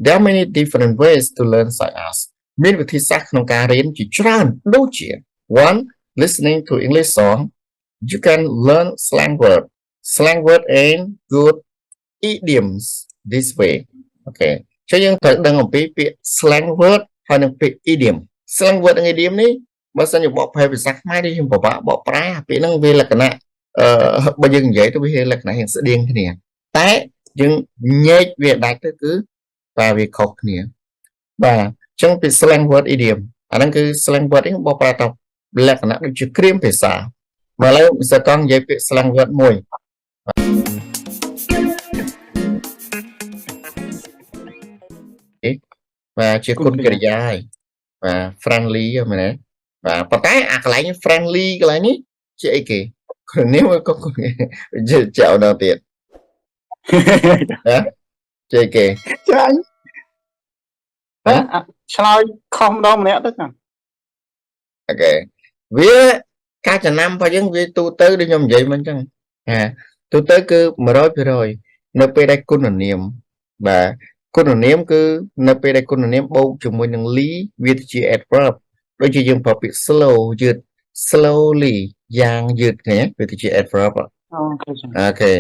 There are many different ways to learn such as មានវិធីសាស្ត្រក្នុងការរៀនជាច្រើនដូចជា one listening to English song you can learn slang word and good idioms this way okay ចឹងយើងត្រូវដឹងអំពីពាក្យ slang word ហើយនិងពាក្យ idiom slang word និង idiom នេះបើសិនជាបកប្រែភាសាខ្មែរនេះខ្ញុំពិបាកបកប្រែពាក្យហ្នឹងវាលក្ខណៈបើយើងនិយាយទៅវាលក្ខណៈយ៉ាងស្តៀងគ្នាតែយើងញែកវាដាច់ទៅគឺបាទវាខុសគ្នាបាទអញ្ចឹងពី slang word idiom អាហ្នឹងគឺ slang word នេះបកប្រែទៅលក្ខណៈដូចជាគ្រាមភាសាមកឥឡូវសកងនិយាយពាក្យ slang word មួយបាទជាគុណកិរិយាហើយបាទ friendly មែនទេបាទប៉ុន្តែអាកន្លែង friendly កន្លែងនេះជាអីគេខ្លួននេះក៏ចៅដល់ទៀតជាអីគេចាញ់ឆ្លើយខុសម្ដងម្នាក់ទៅចាអូខេវាការចំណាំរបស់យើងវាទូទៅដូចខ្ញុំនិយាយមិញអញ្ចឹងទូទៅគឺ 100% នៅពេលដែលគុណនាមបាទគុណនាមគឺនៅពេលដែលគុណនាមបូកជាមួយនឹង ly វាជា adverb ដូចជាយើងប្រើពាក្យ slow យឺត slowly យ៉ាងយឺតគ្នាវាជា adverb អូខេ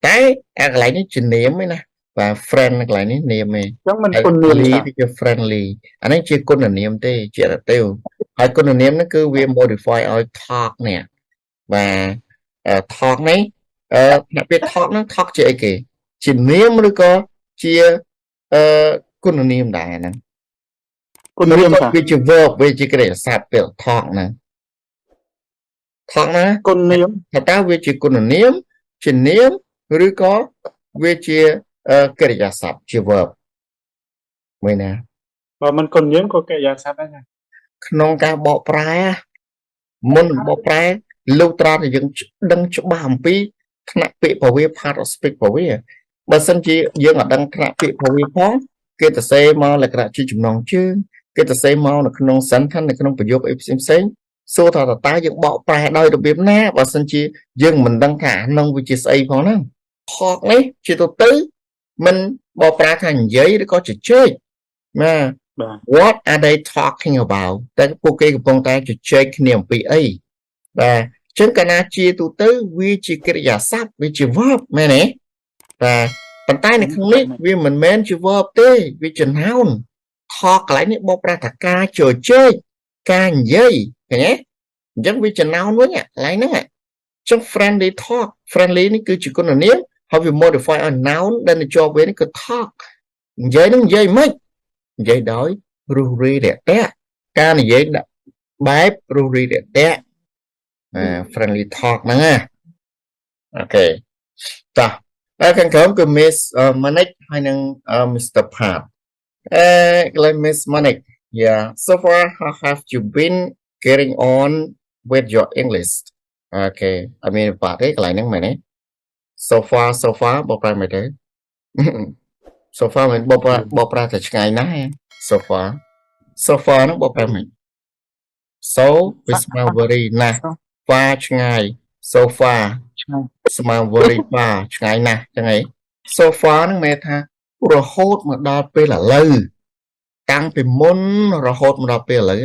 តែអាកន្លែងនេះជានាមឯណាបាទ friend កន្លែងនេះនាមឯងចឹងមិនគុណនាម ly វាជា friendly អានេះជាគុណនាមទេជា adjective ហើយគុណនាមហ្នឹងគឺវា modify ឲ្យ talk នេះបាទ talk នេះអ្នកពាក្យ talk ហ្នឹង talk ជាអីគេជានាមឬក៏ជាគុណនាមដែរហ្នឹងគុណនាមវាជា verb វាជាក្រិយាសព្ទពេល talk ហ្នឹង talk ណាគុណនាមតើវាជាគុណនាមជានាមឬក៏វាជាកិរិយាសព្ទជា verb មួយណាបើមិនគុណនាមក៏កិរិយាសព្ទដែរក្នុងការបកប្រែមុនបកប្រែលុះត្រាតែយើងដឹងច្បាស់អំពីថ្នាក់ពាក្យពវា part of speech ពវាបើសិនជាយើងអត់ដឹងថ្នាក់ពាក្យពវាផងគេទៅសេមកលក្ខណៈជាចំណងជើងគេទៅសេមកនៅក្នុង sentence នៅក្នុងប្រយោគអីផ្សេងសួរថាតើយើងបកប្រែដោយរបៀបណាបើសិនជាយើងមិនដឹងថាក្នុងវាជាស្អីផងហ្នឹងខកនេះជាទៅមិនបកប្រែថានិយាយឬក៏ជជែកណា What are they talking about តែពួកគេកំពុងតែជជែកគ្នាអំពីអីបាទអញ្ចឹងកាលណាជាទូទៅវាជាកិរិយាសព្ទវាជា verb មែនទេបាទប៉ុន្តែនៅក្នុងនេះវាមិនមែនជា verb ទេវាជា noun talk កន្លែងនេះបកប្រែថាការជជែកការនិយាយឃើញទេអញ្ចឹងវាជា noun វិញកន្លែងហ្នឹងអញ្ចឹង friendly talk friendly នេះគឺជាគុណនាមហើយវា modify ឲ្យ noun ដែលនៅជាប់វានេះគឺ talk និយាយនឹងនិយាយមិននិយាយដោយរុះរីរាក់ទាក់ការនិយាយបែបរុះរីរាក់ទាក់friendly talk ហ្នឹងណាអូខេតោះហើយខាងក្រោមគឺ Miss Manik ហើយនឹង Mr. Pat like Miss Manik yeah so far how have you been getting on with your English okay I mean ប៉ាទេកន្លែងហ្នឹងមែនទេ so far បកប្រែមិនទេ so far មិនបកប្រែតែឆ្ងាយណាស់ so far ហ្នឹងបកប្រែមិន so វាស្មើ very ណាស់ far ឆ្ងាយ so far ស្មើ very far ឆ្ងាយណាស់ចឹងហី so far ហ្នឹងមានថារហូតមកដល់ពេលឥឡូវតាំងពីមុនរហូតមកដល់ពេលឥឡូវ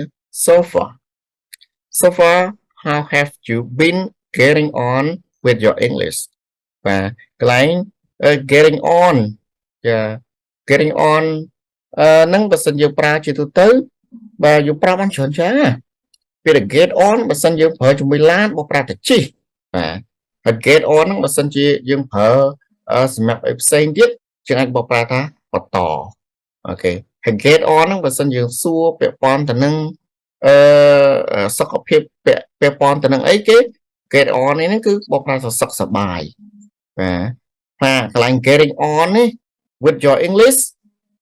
so far how have you been getting on with your English បាទកន្លែង getting on getting on ហ្នឹងបើសិនយើងប្រើជាទូទៅបាទយើងប្រើបានច្រើនចាពេល get on បើសិនយើងប្រើជាមួយឡានបកប្រើតែជិះបាទហើយ get on ហ្នឹងបើសិនជាយើងប្រើសម្រាប់អីផ្សេងទៀតយើងអាចបកប្រើថាបន្តអូខេហើយ get on ហ្នឹងបើសិនយើងសួរពាក់ព័ន្ធទៅនឹងសុខភាពពាក់ព័ន្ធទៅនឹងអីគេ get on នេះគឺបកប្រើថាសុខសប្បាយបាទកន្លែង getting on នេះ with your English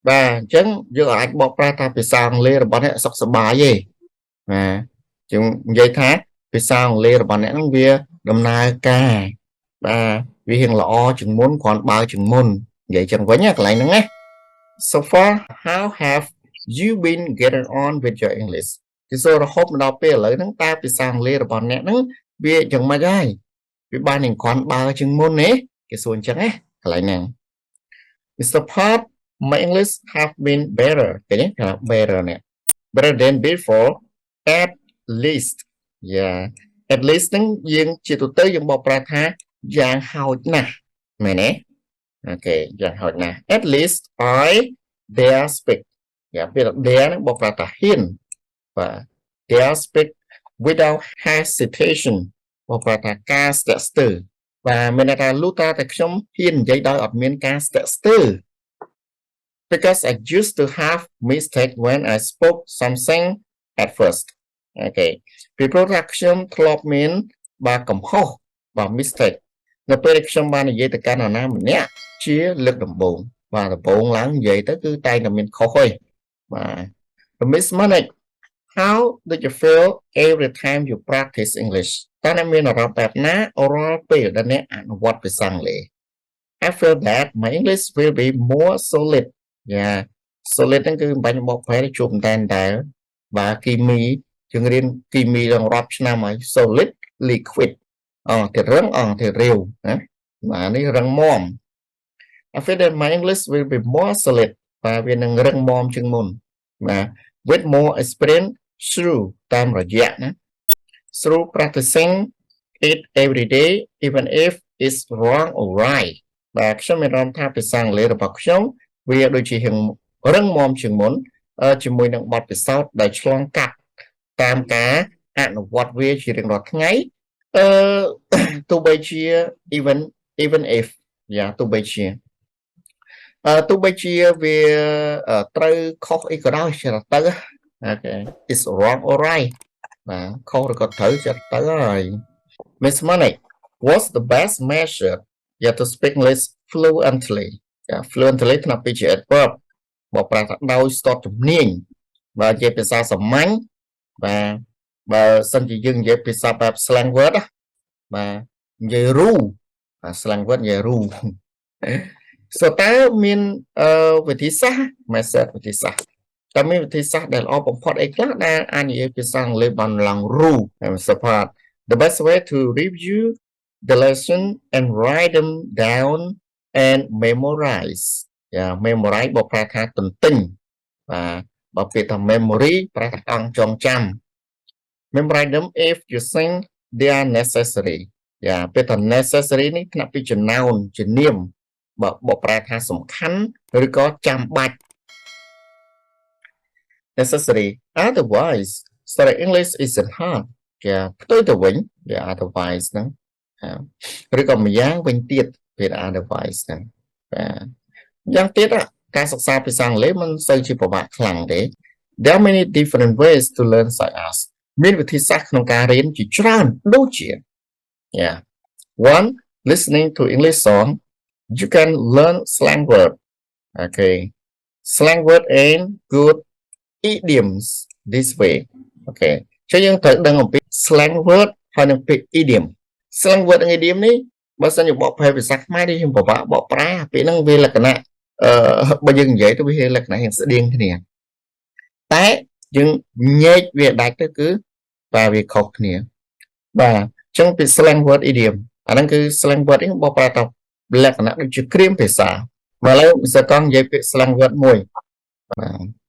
បាទអញ្ចឹងយើងអាចបកប្រែថាភាសាអង់គ្លេសរបស់អ្នកសុខសប្បាយទេបាទយើងនិយាយថាភាសាអង់គ្លេសរបស់អ្នកហ្នឹងវាដំណើរការបាទវារៀងល្អជាងមុនគ្រាន់បើជាងមុននិយាយចឹងវិញកន្លែងហ្នឹងណា so far how have you been getting on with your English គឺសូរហូតមកដល់ពេលឥឡូវហ្នឹងតើភាសាអង់គ្លេសរបស់អ្នកហ្នឹងវាយ៉ាងម៉េចហើយវាបាននឹងគ្រាន់បើជាងមុនទេគេសួរអញ្ចឹងណាកន្លែងហ្នឹង Mr. Pat my English have been better ឃើញទេ better នេះ better than before at least yeah at least ហ្នឹងយើងជាទូទៅយើងបកប្រែថាយ៉ាងហោចណាស់មែនទេអូខេយ៉ាងហោចណាស់ at least I dare speak យ៉ាពេល dare ហ្នឹងបកប្រែថាហ៊ានបាទ dare speak without hesitation បកប្រែថាការស្ទាក់ស្ទើរបាទមានន័យថាលុះត្រាតែខ្ញុំហ៊ាននិយាយដោយអត់មានការស្ទាក់ស្ទើរ because I used to have mistake when I spoke something at first អូខេពីព្រោះថាខ្ញុំធ្លាប់មានបាទកំហុសបាទ mistake នៅពេលដែលខ្ញុំបាននិយាយទៅកាន់នរណាម្នាក់ជាលើកដំបូងបាទដំបូងឡើងនិយាយទៅគឺតែងតែមានខុសហើយបាទ Miss Monik how did you feel every time you practice English តើអ្នកមានអារម្មណ៍បែបណារាល់ពេលដែលអ្នកអនុវត្តភាសាអង់គ្លេស I feel that my English will be more solid yeah solid ហ្នឹងគឺបាញ់បកប្រែជួបតែនដែលបាទគីមីយើងរៀនគីមីដល់រាប់ឆ្នាំហើយ solid liquid ទៅរឹងទៅរាវណាបាទនេះរឹងមាំ I feel that my English will be more solid បាទវានឹងរឹងមាំជាងមុនបាទ with more experience through តាមរយៈណា through practicing it every day even if it's wrong or right បាទខ្ញុំមានអារម្មណ៍ថាភាសាអង់គ្លេសរបស់ខ្ញុំវាដូចជារឹងមាំជាងមុនជាមួយនឹងបទពិសោធន៍ដែលឆ្លងកាត់តាមការអនុវត្តវាជារៀងរាល់ថ្ងៃទោះបីជា even if យ៉ាទោះបីជាវាត្រូវខុសអីក៏ដោយចេះទៅអូខេ it's wrong or right បាទខុសឬក៏ត្រូវចេះទៅហើយ Miss Monik what's the best measure you have to speak English fluently fluently ថ្នាក់ពី GS verb បកប្រែថាដោយស្ទាត់ជំនាញបាទនិយាយភាសាសាមញ្ញបាទបើសិនជាយើងនិយាយភាសាបែប slang word បាទនិយាយរូបាទ slang word និយាយរូso តើមានវិធីសាស្ត្រ method វិធីសាស្ត្រតើមានវិធីសាស្ត្រដែលល្អបំផុតអីខ្លះដែលអាចនិយាយភាសាអង់គ្លេសបានឡើងរូsupport the best way to review the lesson and write them down and memorize memorize បកប្រែថាទន្ទិញបាទបើពាក្យថា memory ប្រែថាអង្គចងចាំ memorize them if you think they are necessary ពាក្យថា necessary នេះថ្នាក់ពីចំណោនជានាមបកប្រែថាសំខាន់ឬក៏ចាំបាច់ necessary otherwise study English isn't hard ផ្ទុយទៅវិញ otherwise ហ្នឹងឬក៏ម្យ៉ាងវិញទៀតពាក្យ otherwise ហ្នឹងយ៉ាងទៀតការសិក្សាភាសាអង់គ្លេសមិនសូវជាពិបាកខ្លាំងទេ There are many different ways to learn such as មានវិធីសាស្ត្រក្នុងការរៀនជាច្រើនដូចជា one listening to English song you can learn slang word okay slang word and good idioms this way okay ចឹងយើងត្រូវដឹងអំពី slang word ហើយនិងពាក្យ idiom slang word និង idiom នេះបើសិនជាបកប្រែភាសាខ្មែរនេះយើងពិបាកបកប្រែពាក្យហ្នឹងវាលក្ខណៈបើយើងនិយាយទៅវាលក្ខណៈស្តៀងគ្នាតែយើងញែកវាដាច់ទៅគឺបាទវាខុសគ្នាបាទអញ្ចឹងពី slang word idiom អាហ្នឹងគឺ slang word នេះបកប្រែទៅលក្ខណៈដូចជាគ្រាមភាសាមកឥឡូវសកងនិយាយពាក្យ slang word មួយ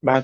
បាទ